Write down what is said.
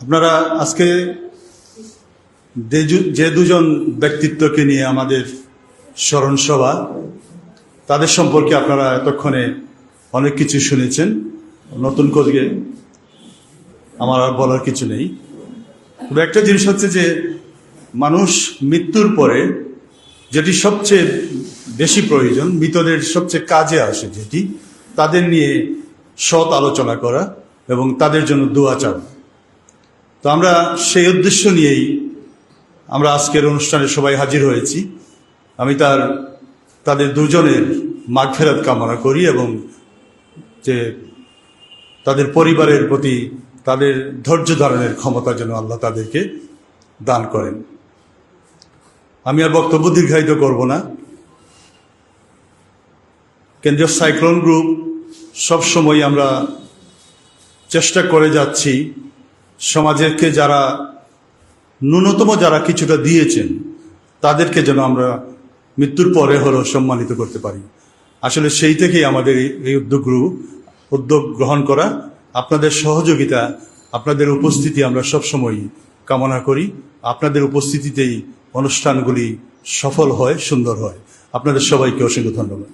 আপনারা আজকে যে দুজন ব্যক্তিত্বকে নিয়ে আমাদের স্মরণ সভা, তাদের সম্পর্কে আপনারা এতক্ষণে অনেক কিছু শুনেছেন। নতুন করে আমার আর বলার কিছু নেই। তবে একটা জিনিস হচ্ছে যে মানুষ মৃত্যুর পরে যেটি সবচেয়ে বেশি প্রয়োজন, মৃতদের সবচেয়ে কাজে আসে যেটি, তাদের নিয়ে সৎ আলোচনা করা এবং তাদের জন্য দোয়া চাওয়া। তো আমরা সেই উদ্দেশ্য নিয়েই আমরা আজকের অনুষ্ঠানে সবাই হাজির হয়েছি। আমি তাদের দুজনের মাগফিরাত কামনা করি এবং যে তাদের পরিবারের প্রতি তাদের ধৈর্য ধারণের ক্ষমতা যেন আল্লাহ তাদেরকে দান করেন। আমি আর বক্তব্য দীর্ঘায়িত করব না। কেন্দ্রীয় সাইক্লোন গ্রুপ সবসময় আমরা চেষ্টা করে যাচ্ছি সমাজকে যারা ন্যূনতম যারা কিছুটা দিয়েছেন তাদেরকে যেন আমরা মৃত্যুর পরে হলেও সম্মানিত করতে পারি। আসলে সেই থেকেই আমাদের এই উদ্যোগ গ্রহণ করা। আপনাদের সহযোগিতা, আপনাদের উপস্থিতি আমরা সবসময় কামনা করি। আপনাদের উপস্থিতিতেই অনুষ্ঠানগুলি সফল হয়, সুন্দর হয়। আপনাদের সবাইকে অসংখ্য ধন্যবাদ।